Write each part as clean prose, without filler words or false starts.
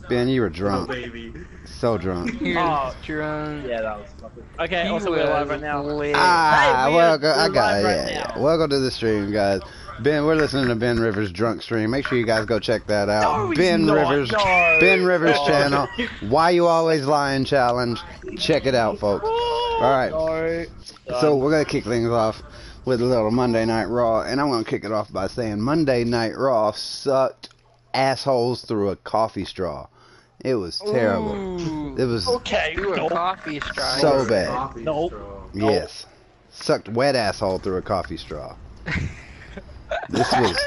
Ben, you were Oh, drunk. baby. So drunk. Oh, drunk. Yeah, that was fucking... Okay, He also we're live right now. Ah, Hey, welcome. we're I got live it. right Yeah. now. Welcome to the stream, guys. Ben, we're listening to Ben Rivers' drunk stream. Make sure you guys go check that out. No, he's Ben not. Rivers, No. Ben Rivers No. channel. Why You Always Lying challenge. Check it out, folks. All right. Sorry. So we're gonna kick things off with a little Monday Night Raw, and I'm gonna kick it off by saying Monday Night Raw sucked assholes through a coffee straw. It was terrible. Ooh. It was Okay, Do a nope. coffee strike. so bad. Coffee Nope. straw. Yes. Sucked wet asshole through a coffee straw. This was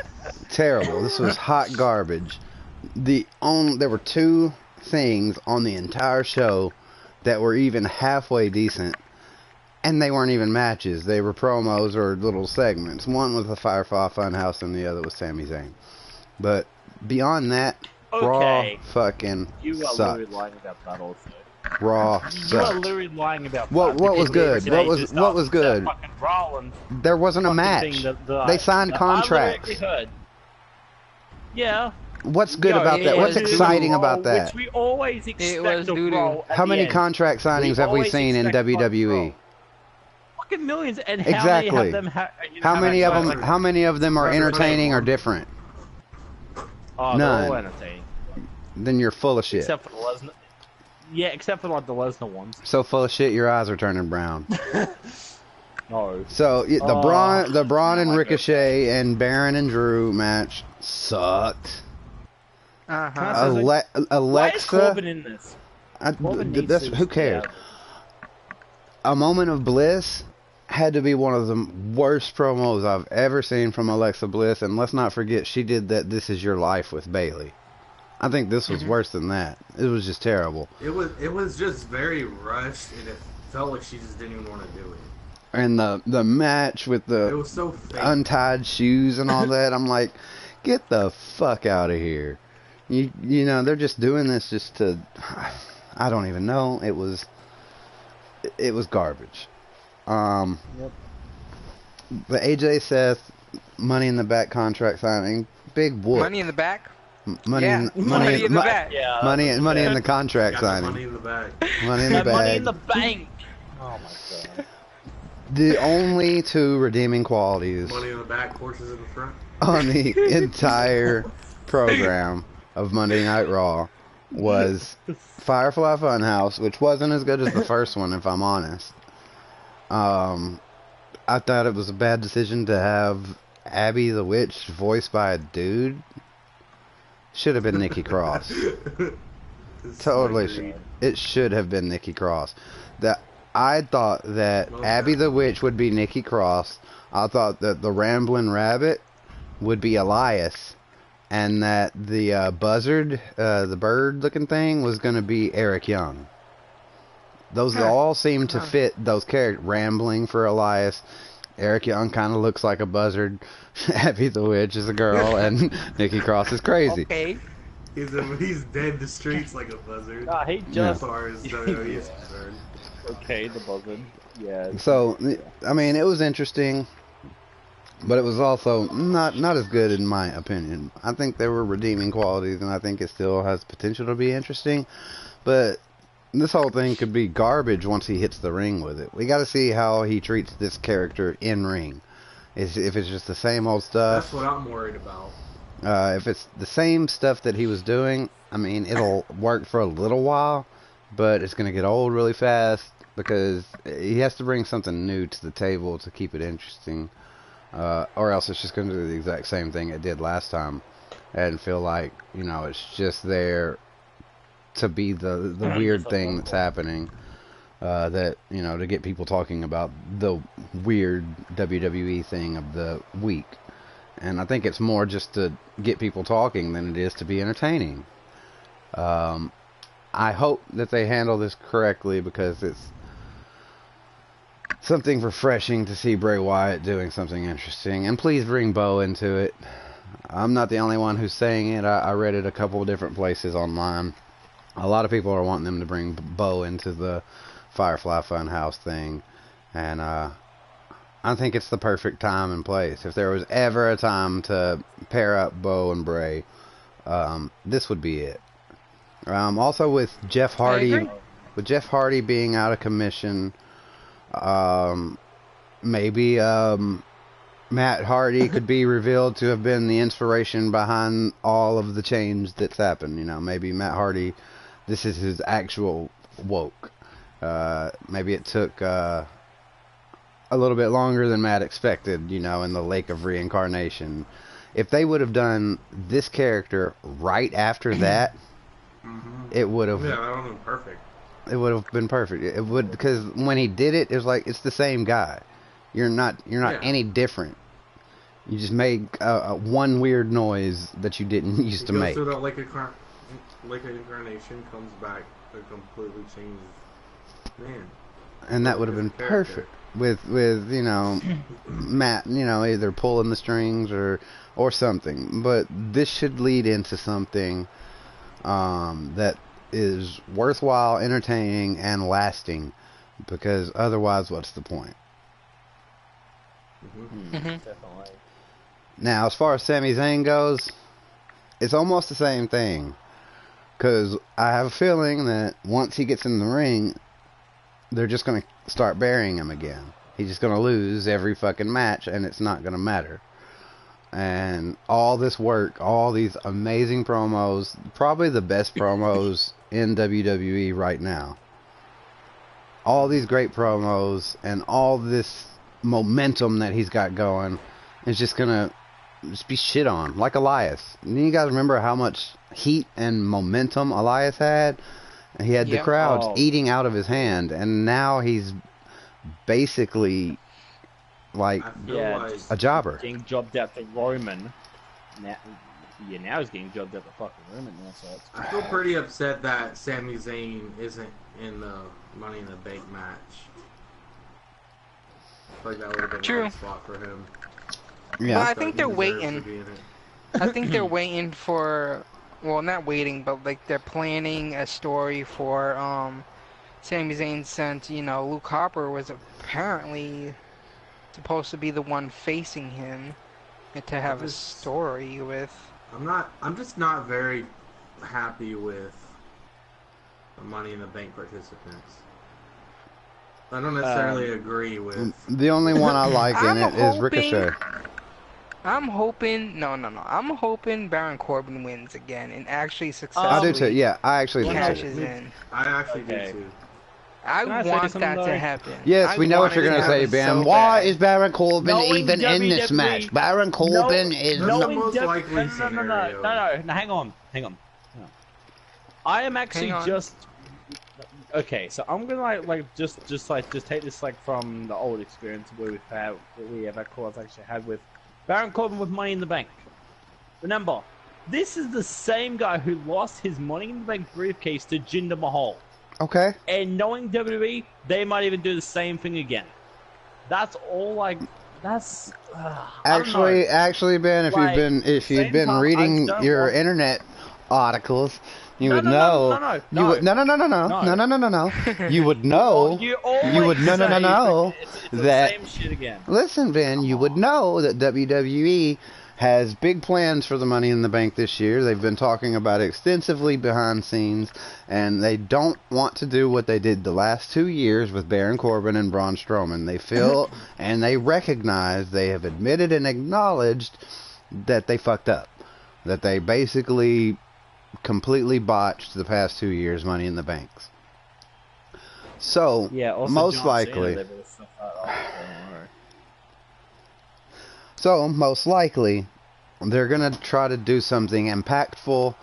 terrible. This was hot garbage. There were two things on the entire show that were even halfway decent, and they weren't even matches. They were promos or little segments. One was the Firefly Funhouse, and the other was Sami Zayn. But beyond that, Okay. Raw fucking You are sucked. literally lying about that also. Raw You are sucked. literally lying about What that. was good? Today What just was off good? that fucking Rollins There wasn't a fucking match. thing that They signed contracts. I literally heard. Yeah. What's good Yo, about it that? What's was exciting Raw, about that? Which we always expect was of doo-doo. Raw at How the many end. contract signings have we always seen in expect WWE? Fucking millions, and Exactly. how many of them How many of them? like, How many of them are entertaining or different? oh, None. they're all entertaining. Then you're full of shit. Except for the Lesnar. Yeah, except for like the Lesnar ones. So full of shit, your eyes are turning brown. No. So the Oh, Braun and no, I Ricochet and Baron and Drew match sucked. Uh-huh. Why is Alexa, Corbin in this? Corbin needs to who cares? A Moment of Bliss had to be one of the worst promos I've ever seen from Alexa Bliss, and let's not forget she did that This Is Your Life with Bayley. I think this was worse than that. It was just terrible. It was just very rushed, and it felt like she just didn't even want to do it. And the match with It the was so fake. untied shoes and all that, I'm like, get the fuck out of here. You know, they're just doing this just to, I don't even know. It was garbage. Yep. The AJ Seth Money in the Back contract signing, big whoop. Money in the back? Money Yeah. in Money in the back. Yeah. money in the contract Got the signing. money in the bag. Money in the And money bag. in the bank. Oh my god. The only two redeeming qualities Money in the back, horses in the front. on the entire program of Monday Night Raw was Firefly Funhouse, which wasn't as good as the first one, if I'm honest. I thought it was a bad decision to have Abby the Witch voiced by a dude. Should have been Nikki Cross. Totally. It should have been Nikki Cross. I thought that Abby the Witch would be Nikki Cross. I thought that the Ramblin' Rabbit would be Elias. And that the buzzard, the bird-looking thing, was going to be Eric Young. Those all seem to fit those characters. Rambling for Elias. Eric Young kind of looks like a buzzard. Abby the Witch is a girl. And Nikki Cross is crazy. Okay. He's dead to streets like a buzzard. Nah, he As just far as WWE is concerned. okay. The buzzard. Yeah. So, I mean, it was interesting. But it was also not as good in my opinion. I think there were redeeming qualities, and I think it still has potential to be interesting. But this whole thing could be garbage once he hits the ring with it. We got to see how he treats this character in ring. If it's just the same old stuff. That's what I'm worried about. If it's the same stuff that he was doing, I mean, it'll work for a little while, but it's going to get old really fast because he has to bring something new to the table to keep it interesting. Or else it's just going to do the exact same thing it did last time and feel like, you know, it's just there to be the weird thing that's happening, that, you know, to get people talking about the weird WWE thing of the week. And I think it's more just to get people talking than it is to be entertaining. I hope that they handle this correctly because it's something refreshing to see Bray Wyatt doing something interesting. And please bring Bo into it. I'm not the only one who's saying it. I read it a couple of different places online. A lot of people are wanting them to bring Bo into the Firefly Funhouse thing. And I think it's the perfect time and place. If there was ever a time to pair up Bo and Bray, this would be it. Also with Jeff Hardy, agree. with Jeff Hardy being out of commission, maybe Matt Hardy could be revealed to have been the inspiration behind all of the change that's happened. You know, maybe Matt Hardy, this is his actual woke. Maybe it took a little bit longer than Matt expected, you know, in the lake of reincarnation. If they would have done this character right after that, it would have. Yeah, that would have been perfect. It would have been perfect. It would, because when he did it, it was like it's the same guy. You're not any different. You just make one weird noise that you didn't used to make. He goes through that lake of incarnation, comes back a completely changed man. And that would have been perfect with you know Matt, you know, either pulling the strings or something. But this should lead into something that is worthwhile, entertaining, and lasting. Because otherwise, what's the point? Definitely. Now, as far as Sami Zayn goes, it's almost the same thing. Because I have a feeling that once he gets in the ring, they're just going to start burying him again. He's just going to lose every fucking match, and it's not going to matter. And all this work, all these amazing promos, probably the best promos in WWE right now. All these great promos and all this momentum that he's got going is just going to be shit on, like Elias. You guys remember how much heat and momentum Elias had? He had the crowds eating out of his hand, and now he's basically like a jobber. Getting jobbed out to Roman. Now he's getting jobbed out to fucking Roman now. So I feel pretty upset that Sami Zayn isn't in the Money in the Bank match. I feel like that would have been a good spot for him. Yeah, Well, I think they're waiting. I think they're waiting for, well, not waiting, but like they're planning a story for Sami Zayn, since, you know, Luke Harper was apparently supposed to be the one facing him, and to have a story with. I'm just not very happy with the Money in the Bank participants. I don't necessarily agree with. The only one I like in it is Ricochet. I'm hoping, no. I'm hoping Baron Corbin wins again and actually successfully. I do too. Yeah, I actually do cashes too. in. I actually do too. I want that to happen. Yes, we know what you're going to say, Ben. Why is Baron Corbin even in WWE, this match? Baron Corbin is... That's the most likely No, scenario. hang on. I am actually just... Okay, so I'm gonna just take this from the old experience where we have had calls actually had with Baron Corbin with Money in the Bank. Remember, this is the same guy who lost his Money in the Bank briefcase to Jinder Mahal. Okay. And knowing WWE, they might even do the same thing again. That's all that's Actually, Ben, if you've been reading your internet articles, you would know. You would no. You would know. You would know that. Same shit again. Listen, Ben, you would know that WWE has big plans for the Money in the Bank this year. They've been talking about it extensively behind scenes, and they don't want to do what they did the last 2 years with Baron Corbin and Braun Strowman. They feel and they recognize, they have admitted and acknowledged that they fucked up. That they basically completely botched the past 2 years Money in the Banks. So, most likely... So, most likely, they're going to try to do something impactful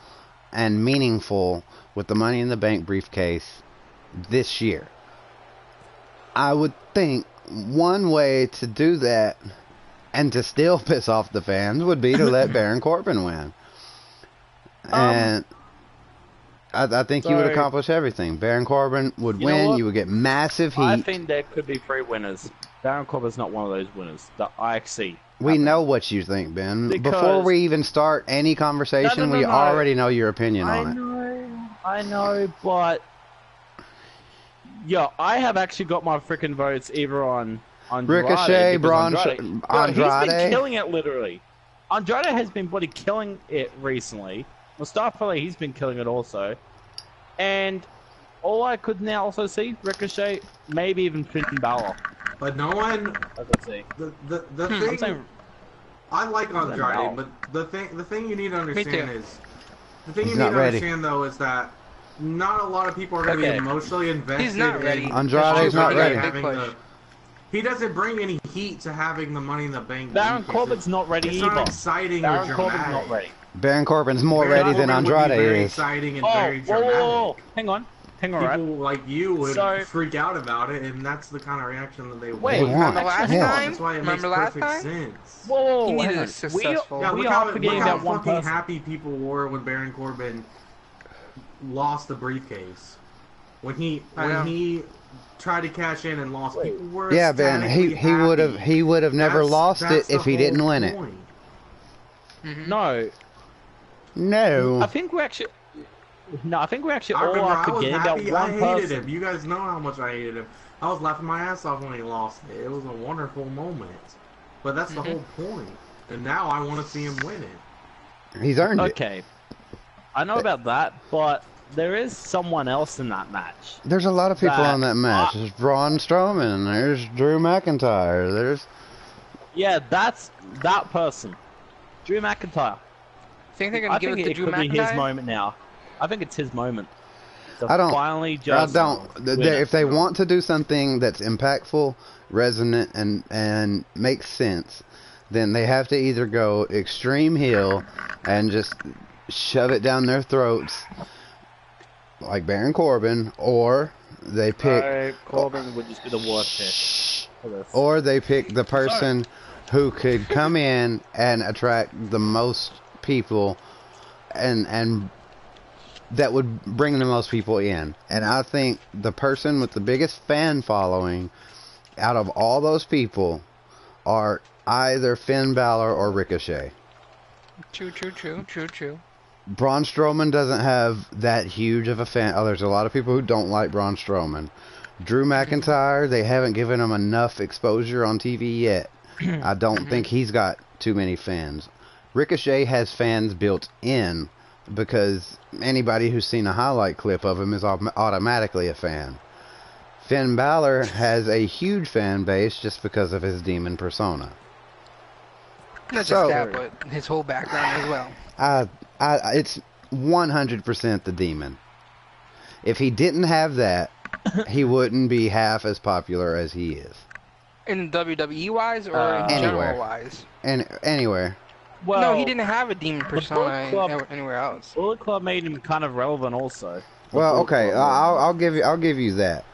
and meaningful with the Money in the Bank briefcase this year. I would think one way to do that and to still piss off the fans would be to let Baron Corbin win. And I think you would accomplish everything. Baron Corbin would win. You would get massive heat. I think there could be 3 winners. Baron Corbin's not one of those winners that I see. We know what you think, Ben. Before we even start any conversation, we already know your opinion on it. I know, but... Yeah, I have actually got my freaking votes either on Andrade, Ricochet, Braun, Andrade. He's been killing it, literally. Andrade has been killing it recently. Mustafa Ali, he's been killing it also. And all I could now also see, Ricochet, maybe even Finn Balor. But no one. Let's see. The thing. I like Andrade, but the thing you need to understand is though is that not a lot of people are going to be emotionally invested. He's not ready. Andrade's not ready. He doesn't bring any heat to having the Money in the Bank. Baron Corbin's not ready either. It's not exciting or dramatic. Baron Corbin's not ready. Baron Corbin's more ready than Andrade is. Very exciting and very dramatic. Whoa. Hang on, People right? like you would freak out about it, and that's the kind of reaction that they Wait, want. Remember last time? That's why it makes perfect time? Sense. Whoa, he needed a successful. Look how fucking happy people were when Baron Corbin lost the briefcase. When he tried to cash in and lost, people were he would have never lost it if he didn't win it. No. I think we actually all are forgetting about one person. I hated him. You guys know how much I hated him. I was laughing my ass off when he lost it. It was a wonderful moment. But that's the whole point. And now I want to see him win it. He's earned it. Okay. I know about that, but there is someone else in that match. There's a lot of people on that match. There's Braun Strowman, there's Drew McIntyre, there's... Yeah, that's that person. Drew McIntyre. Think they're gonna give it to Drew McIntyre? I think it could be his moment now. I think it's his moment. I don't. If they want to do something that's impactful, resonant, and makes sense, then they have to either go extreme heel and just shove it down their throats, like Baron Corbin, or they pick... Corbin would just be the worst pick. Or they pick the person who could come in and attract the most people and that would bring the most people in. And I think the person with the biggest fan following out of all those people are either Finn Balor or Ricochet. True. Braun Strowman doesn't have that huge of a fan. Oh, there's a lot of people who don't like Braun Strowman. Drew McIntyre, they haven't given him enough exposure on TV yet. I don't think he's got too many fans. Ricochet has fans built in because anybody who's seen a highlight clip of him is automatically a fan. Finn Balor has a huge fan base just because of his demon persona. Not just that, but his whole background as well. It's 100% the demon. If he didn't have that, he wouldn't be half as popular as he is. In WWE wise or in general wise? Anywhere. Well, no, he didn't have a demon persona anywhere else. Bullet Club made him kind of relevant also. Well, okay, I'll give you that.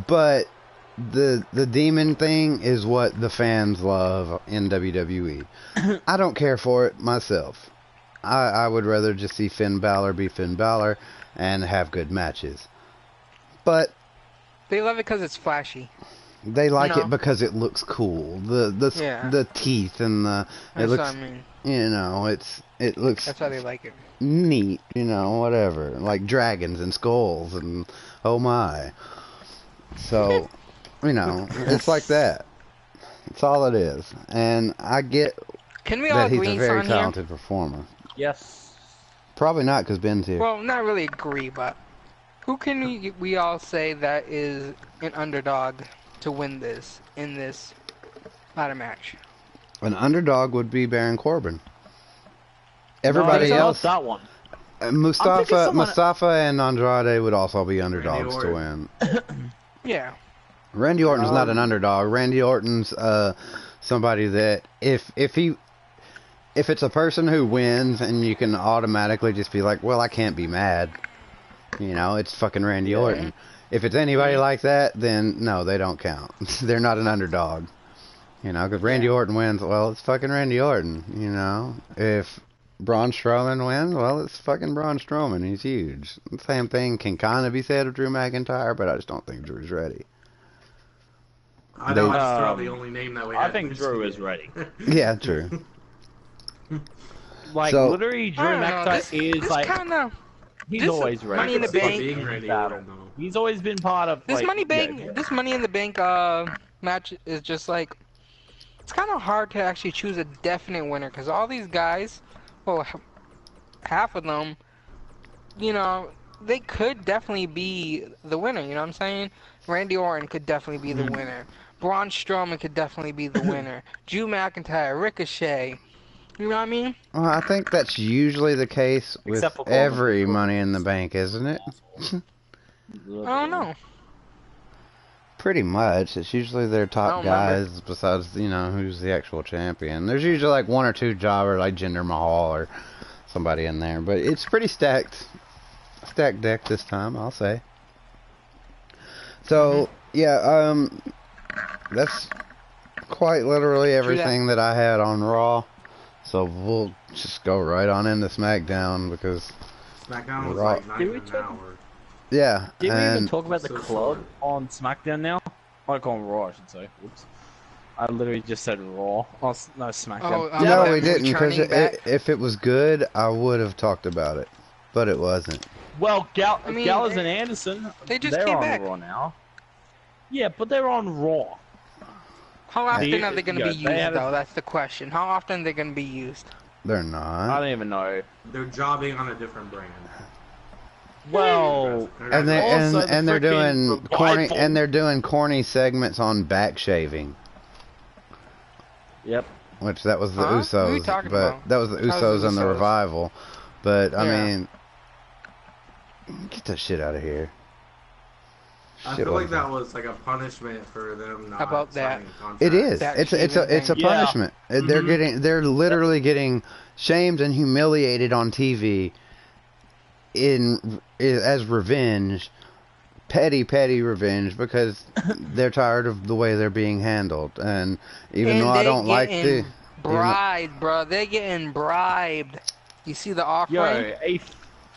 But the demon thing is what the fans love in WWE. I don't care for it myself. I would rather just see Finn Balor be Finn Balor and have good matches. But they love it because it's flashy. They like it because it looks cool. The teeth and the it looks. What I mean. You know, it looks. That's why they like it. Neat, you know, whatever, like dragons and skulls and oh my. So, you know, it's like that. That's all it is, and I get that he's a very talented performer. Yes. Probably not because Ben's here. Well, not really agree, but who can we all say that is an underdog to win this in this ladder match? An underdog would be Baron Corbin. Everybody else, that one. Mustafa and Andrade would also be underdogs to win. Yeah. Randy Orton's not an underdog. Randy Orton's somebody that if it's a person who wins and you can automatically just be like, well, I can't be mad. You know, it's fucking Randy Orton. If it's anybody like that, then no, they don't count. They're not an underdog. You know, because Randy Orton wins, well, it's fucking Randy Orton. You know, if Braun Strowman wins, well, it's fucking Braun Strowman. He's huge. The same thing can kind of be said of Drew McIntyre, but I just don't think Drew's ready. I know that's probably the only name that we have. I think Drew is ready. Yeah, true. Like, so, literally, Drew McIntyre is like... He's always ready. Money in the Bank. He's always been part of... This like, This Money in the Bank match is just like... It's kind of hard to actually choose a definite winner, because all these guys, well, half of them, you know, they could definitely be the winner. You know what I'm saying? Randy Orton could definitely be the winner. Braun Strowman could definitely be the winner. Drew McIntyre, Ricochet. You know what I mean? Well, I think that's usually the case with every Money in the Bank, isn't it? I don't know. Pretty much. It's usually their top guys besides, you know, who's the actual champion. There's usually like one or two jobbers like Jinder Mahal or somebody in there. But it's pretty stacked deck this time, I'll say. So, yeah, that's quite literally everything that I had on Raw. So we'll just go right on into SmackDown because SmackDown was like not even an hour. Yeah. Did we even talk about the club on SmackDown now? Like on Raw, I should say. Oops. I literally just said Raw. Oh, no, SmackDown. Oh, no, we didn't, because if it was good, I would have talked about it. But it wasn't. Well, Gallows and Anderson, they're on Raw now. Yeah, but they're on Raw. How often are they going to be used, though? That's the question. How often are they going to be used? They're not. I don't even know. They're jobbing on a different brand. Well, and they're doing corny segments on back shaving. Yep. Which that was the Usos, Who are you talking about? that was the Usos and the Revival. But I mean, get that shit out of here. I feel like that was like a punishment for them not about that. It is. It's a punishment. They're literally getting shamed and humiliated on TV as revenge, petty revenge, because they're tired of the way they're being handled. And even though I don't like the bribed, bro, they're getting bribed. You see the offering? Yo, a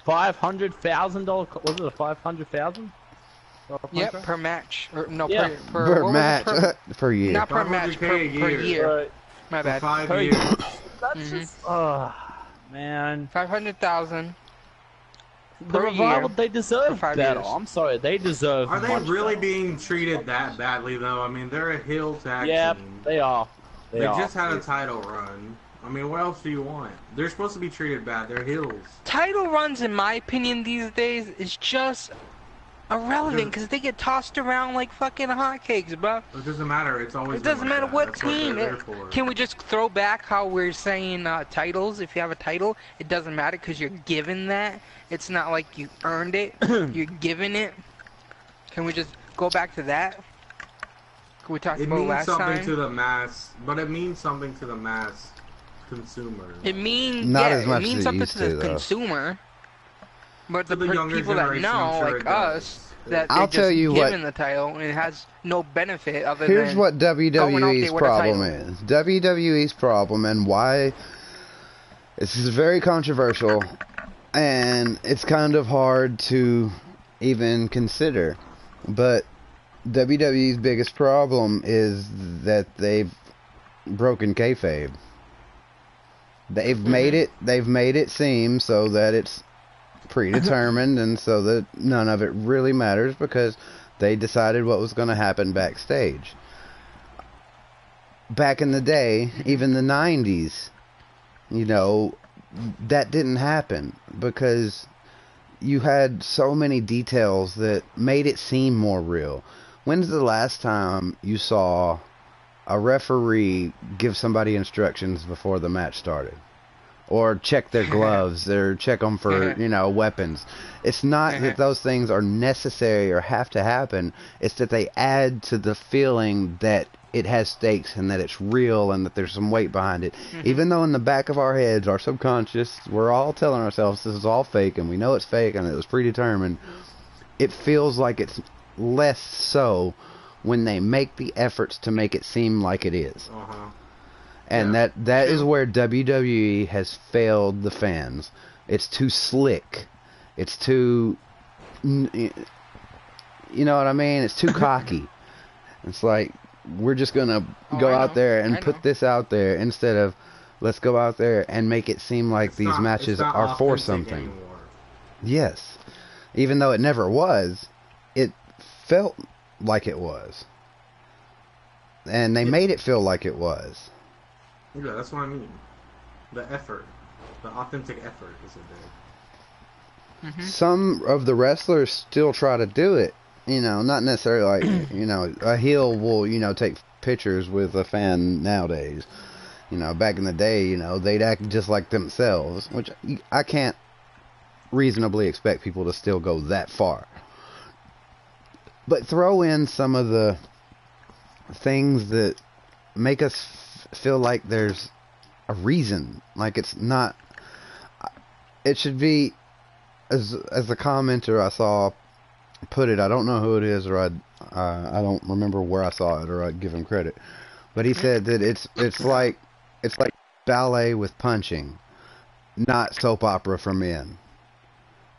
$500,000. Was it a 500,000? Yep, per match. Or, no, per match. Per year. Not per match, per year. My bad. 5 years. That's just, man. 500,000. The Revival, they deserve better. I'm sorry, they deserve. Are they really being treated that badly, though? I mean, they're a heel tag team. Yeah, they are. They just had a title run. I mean, what else do you want? They're supposed to be treated bad. They're heels. Title runs, in my opinion, these days is just irrelevant because they get tossed around like fucking hotcakes, bro. It doesn't matter. It's always. It doesn't matter what team. Can we just throw back how we're saying titles? If you have a title, it doesn't matter because you're given that. It's not like you earned it. You're given it. Can we just go back to that? Can we talk about last time? It means something to the mass, but it means something to the mass consumer. It means as much it means as something to the consumer. But the younger people that know, like us, that I'll tell you what, given the title and it has no benefit other here's than what WWE's problem is. WWE's problem, and why this is very controversial, and it's kind of hard to even consider, but WWE's biggest problem is that they've broken kayfabe. They've made it seem so that it's predetermined and so that none of it really matters because they decided what was going to happen backstage. Back in the day, even the 90s, you know, that didn't happen because you had so many details that made it seem more real. When's the last time you saw a referee give somebody instructions before the match started? Or check their gloves, or check them for, you know, weapons. It's not that those things are necessary or have to happen. It's that they add to the feeling that it has stakes and that it's real and that there's some weight behind it. Even though in the back of our heads, our subconscious, we're all telling ourselves this is all fake and we know it's fake and it was predetermined. It feels like it's less so when they make the efforts to make it seem like it is. And that is where WWE has failed the fans. It's too slick. It's too, you know what I mean? It's too cocky. It's like, we're just going to go out there and put this out there instead of, let's go out there and make it seem like these matches are for something. Anymore. Yes. Even though it never was, it felt like it was. And they made it feel like it was. Yeah, that's what I mean. The effort. The authentic effort is it there. some of the wrestlers still try to do it. You know, not necessarily like, you know, a heel will, you know, take pictures with a fan nowadays. You know, back in the day, you know, they'd act just like themselves, which I can't reasonably expect people to still go that far. But throw in some of the things that make us feel like there's a reason. Like it's not... It should be, as the commenter I saw put it, I don't know who it is, or I don't remember where I saw it, or I'd give him credit. But he said that it's like ballet with punching, not soap opera for men.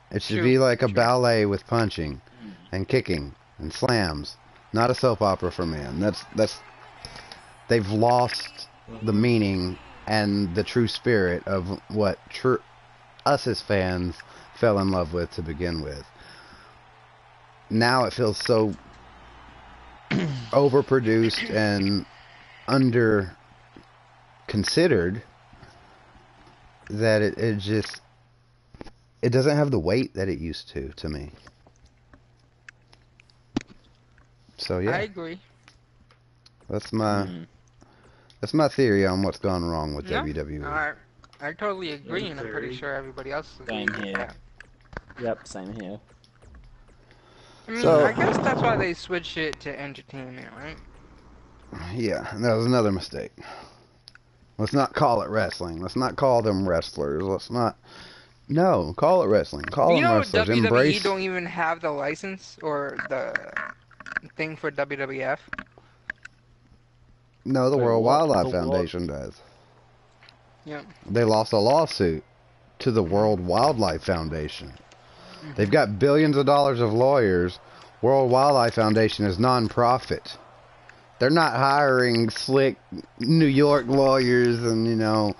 It should be like a ballet with punching and kicking and slams, not a soap opera for men. That's they've lost the meaning and the true spirit of what us as fans fell in love with to begin with. Now it feels so overproduced and under considered that it just, it doesn't have the weight that it used to me. So yeah, I agree. That's my theory on what's gone wrong with WWE. I totally agree, and I'm pretty sure everybody else agrees with that. Yep, same here. I mean, so, I guess that's why they switched it to entertainment, right? Yeah, that was another mistake. Let's not call it wrestling. Let's not call them wrestlers. Let's not... No, call it wrestling. Call them wrestlers. WWE Embrace... don't even have the license or the thing for WWF? No, the World Wildlife Foundation does. Yeah. They lost a lawsuit to the World Wildlife Foundation. They've got billions of dollars of lawyers. World Wildlife Foundation is non-profit. They're not hiring slick New York lawyers and, you know,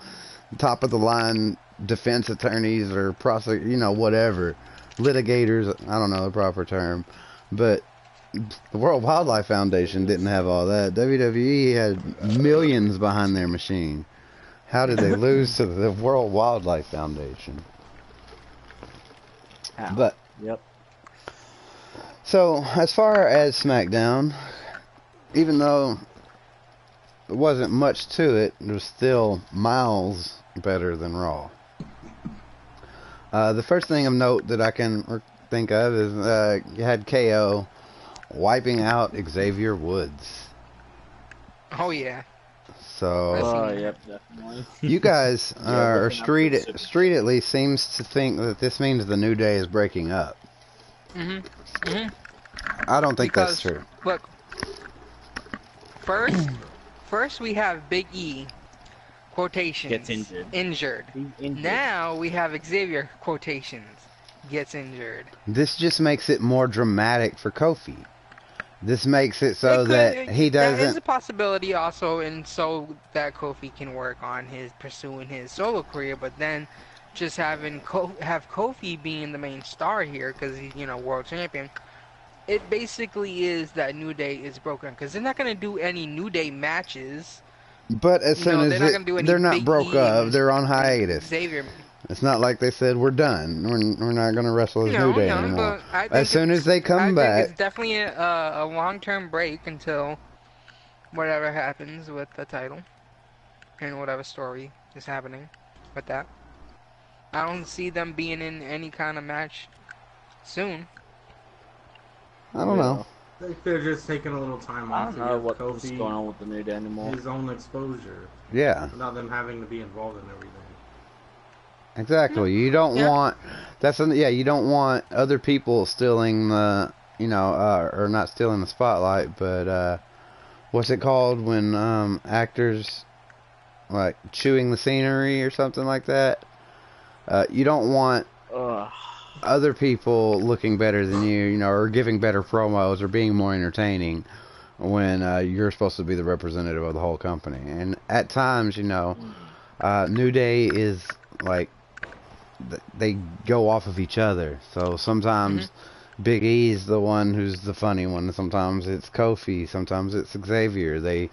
top of the line defense attorneys or whatever. Litigators, I don't know the proper term. But the World Wildlife Foundation didn't have all that. WWE had millions behind their machine. How did they lose to the World Wildlife Foundation? Ow. But yep. So as far as SmackDown, even though there wasn't much to it, it was still miles better than Raw. The first thing of note that I can think of is you had KO wiping out Xavier Woods. Oh yeah. So, yep, definitely. You guys, or Street at least seems to think that this means the New Day is breaking up. I don't think that's true. Look, first we have Big E, quotations, gets injured. Now we have Xavier, quotations, gets injured. This just makes it more dramatic for Kofi. This makes it so that he doesn't... That is a possibility also, and so that Kofi can work on pursuing his solo career, but then just have Kofi being the main star here, because he's, you know, world champion, it basically is that New Day is broken, because they're not going to do any New Day matches. But as soon as they're not broke up, they're on hiatus. Xavier. It's not like they said, we're done. We're not going to wrestle as New Day anymore. As soon as they come back... I think it's definitely a long-term break until whatever happens with the title. And whatever story is happening with that. I don't see them being in any kind of match soon. I don't know. I think they're just taking a little time off. I don't know what's going on with the New Day anymore. His own exposure. Yeah. Without them having to be involved in everything. Exactly. You don't want you don't want other people stealing the, or not stealing the spotlight, but what's it called when actors like chewing the scenery or something like that? You don't want other people looking better than you, or giving better promos or being more entertaining when you're supposed to be the representative of the whole company. And at times, New Day is like, they go off of each other. So sometimes Big E's the one who's the funny one. Sometimes it's Kofi. Sometimes it's Xavier. They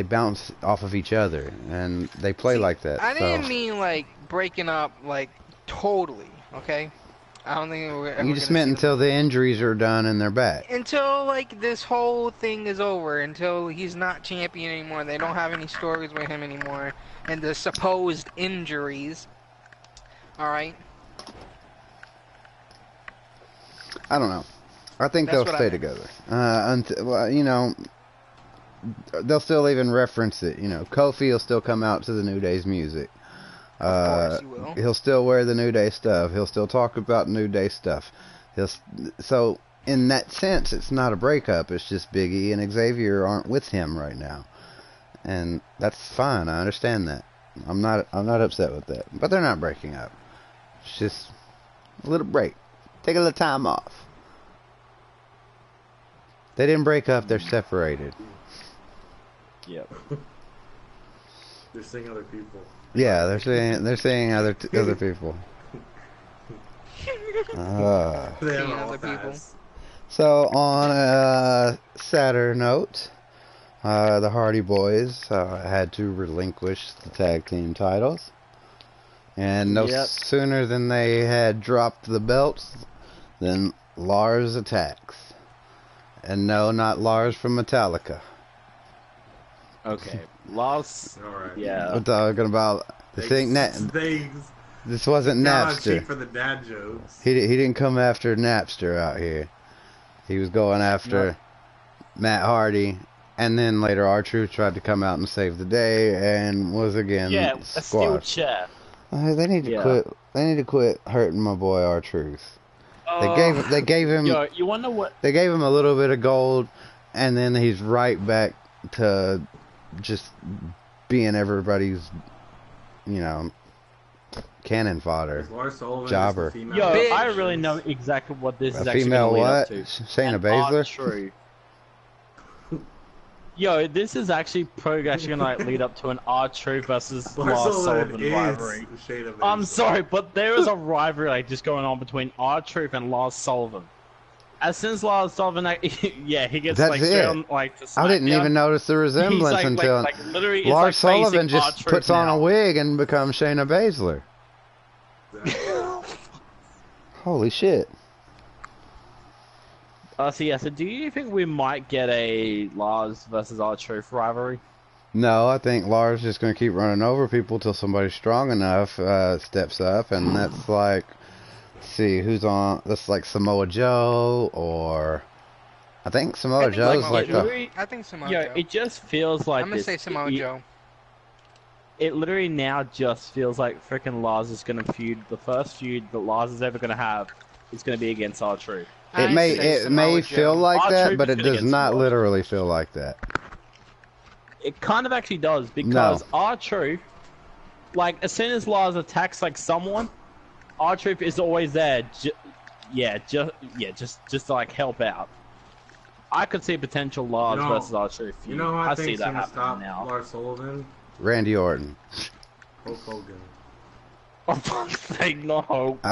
bounce off of each other, and they play like that. I didn't mean like breaking up like totally. Okay, I don't think we're. You just meant until the injuries are done and they're back. Until like this whole thing is over, until he's not champion anymore, they don't have any stories with him anymore, and the supposed injuries. All right. I don't know. I think they'll stay together. Until, well, you know, they'll still even reference it. You know, Kofi will still come out to the New Day's music. Of course he will. He'll still wear the New Day stuff. He'll still talk about New Day stuff. So in that sense, it's not a breakup. It's just Big E and Xavier aren't with him right now, and that's fine. I understand that. I'm not upset with that. But they're not breaking up. It's just a little break. Take a little time off. They didn't break up. They're separated. Yep. They're seeing other people. Yeah, they're seeing other people. Seeing other people. So on a sadder note, the Hardy Boys had to relinquish the tag team titles, and no sooner than they had dropped the belts, than Lars attacks. And no, not Lars from Metallica. Okay, Lars. Alright. Yeah. We're talking about the thing. This wasn't Napster. For the dad jokes. He didn't come after Napster out here. He was going after Matt Hardy, and then later R-Truth tried to come out and save the day, and was again squashed. A steel chair. They need to quit. They need to quit hurting my boy R-Truth. They gave him. Yo, you wonder what? They gave him a little bit of gold, and then he's right back to just being everybody's, you know, cannon fodder. Jobber. Yo, I really know exactly what this is actually female lead what? up to. Shayna Baszler? True. Yo, this is actually actually gonna like lead up to an R-Truth versus Lars Sullivan rivalry. I'm sorry, but there is a rivalry like just going on between R-Truth and Lars Sullivan. As soon as Lars Sullivan, he gets That's like it. straight on like the SmackDown. I didn't even notice the resemblance until literally Lars Sullivan just R-Truth puts on now. a wig and becomes Shayna Baszler. Holy shit. So do you think we might get a Lars versus R-Truth rivalry? No, I think Lars is just going to keep running over people till somebody strong enough steps up, and that's like, let's see, who's on, that's like Samoa Joe, or, I think Samoa Joe's like the... I think Samoa Joe. Joe. It just feels like I'm going to say Samoa Joe. It literally now just feels like freaking Lars is going to feud, the first feud that Lars is ever going to have is going to be against R-Truth. It may feel like that, but it does not literally feel like that. It kind of actually does, because R-Truth, like, as soon as Lars attacks like someone, R-Truth is always there. Just to like help out. I could see potential Lars versus R-Truth. You know who I see that happening now. Lars Sullivan? Randy Orton. Hulk Hogan. Oh, fuck's sake, no. Hold on.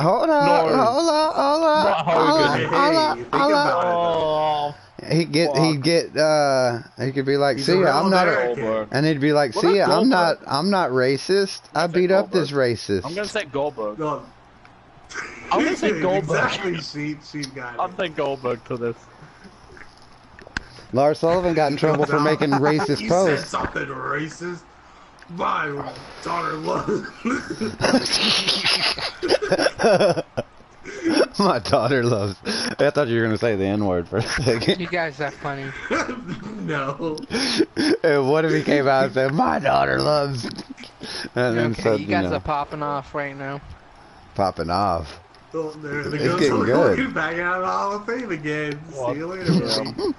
He could be like, see ya, I'm not and he'd be like, see ya, I'm not racist. I beat up this racist. I'm gonna say Goldberg. I'm gonna say Goldberg. Exactly, she got it. I'll say Goldberg to this. Lars Sullivan got in trouble for making racist posts. Said something racist. My daughter loves. My daughter loves. I thought you were gonna say the N-word for a second. You guys are funny. No. And what if he came out and said, "My daughter loves"? And then said, you guys are popping off right now. Popping off. It's getting good. Back out of the Hall of Fame again. See you later, buddy.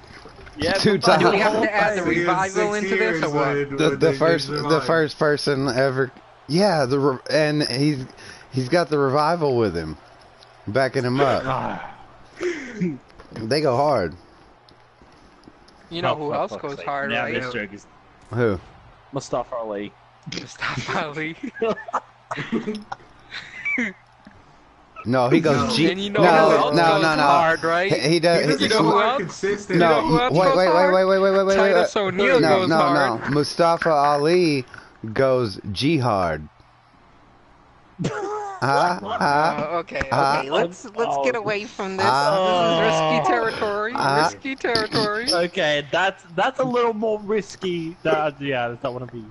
Yeah, 2 times. Do we have to add the revival into this or what? The first person ever. Yeah, and he's got the revival with him, backing him up. They go hard. You know who else goes hard, right? Who? Mustafa Ali. Mustafa Ali. No, he goes G. And you know who else goes hard, right? He does. You know who else? No, wait. Titus O'Neil goes hard. No. Mustafa Ali goes jihad. Okay. Let's get away from this. This is risky territory. Risky territory. Okay, that's a little more risky. Yeah, that's not want to be.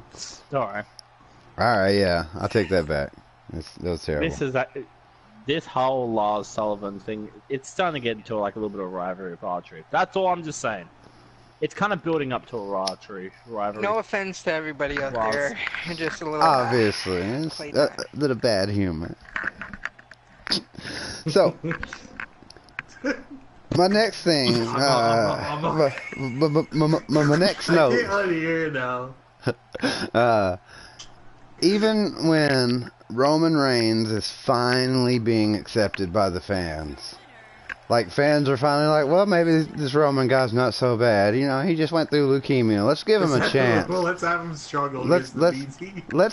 Alright. Alright, yeah, I'll take that back. That was terrible. This whole Lars Sullivan thing. It's starting to get into like a little bit of rivalry with Archery. That's all I'm just saying. It's kind of building up to a rivalry. No offense to everybody out there. Just a little. Obviously, it's a little bad humor. So, my next thing, my next note. I can't unhear now. Even when Roman Reigns is finally being accepted by the fans, like fans are finally like, well, maybe this Roman guy's not so bad. You know, he just went through leukemia. Let's give him a chance. Well, let's have him struggle. Let's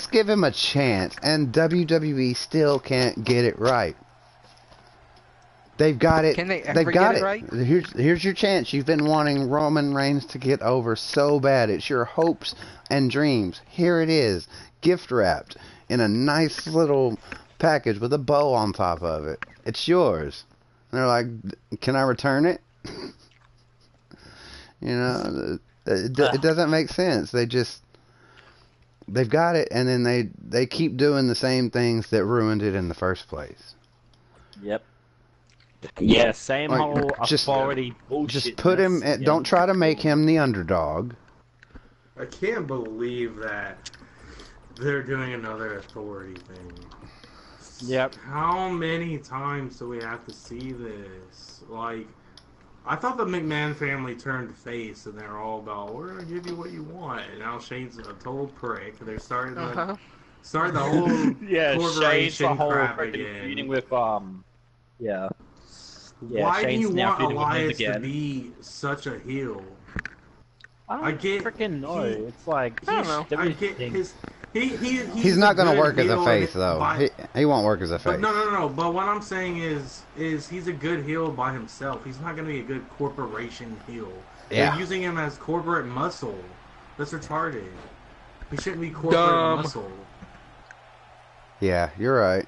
give him a chance. And WWE still can't get it right. They've got it. Can they ever get it right? Here's your chance. You've been wanting Roman Reigns to get over so bad. It's your hopes and dreams. Here it is, gift wrapped in a nice little package with a bow on top of it. It's yours. And they're like, can I return it? You know, it doesn't make sense. They've got it, and then they keep doing the same things that ruined it in the first place. Yep. Yeah, same whole authority bullshit. Just put him. Don't try to make him the underdog. I can't believe that they're doing another authority thing. Yep. How many times do we have to see this? Like, I thought the McMahon family turned face, and they're all about, we're gonna give you what you want. And now Shane's a total prick. They're starting the whole corporation crap again. With yeah. Why Shane's do you want Elias to be such a heel? I get freaking know. It's like I don't know. I get his. He's not going to work as a face, though. He won't work as a face. No. But what I'm saying is he's a good heel by himself. He's not going to be a good corporation heel. Yeah. They're using him as corporate muscle. That's retarded. He shouldn't be corporate muscle. Yeah, you're right.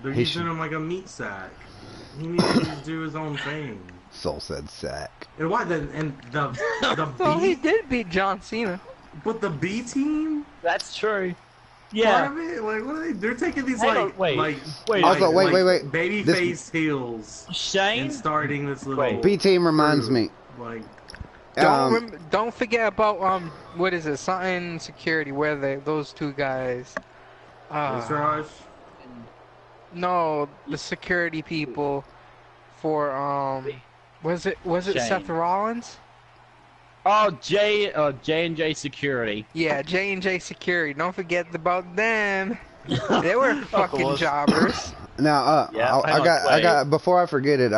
They're using him like a meat sack. He needs to just do his own thing. Soul said sack. And why then? And the well, he did beat John Cena. But the B team? That's true. Yeah. Part of it? Like, what are they? They're taking these wait. babyface heels. Shane and starting this little. B team reminds me. Like, don't forget about what is it? Something security. Where those two guys? Raj? No, the security people for was it Shane. Seth Rollins? Oh, J&J Security. Yeah, J&J Security. Don't forget about them. They were fucking jobbers. Now, I got before I forget it.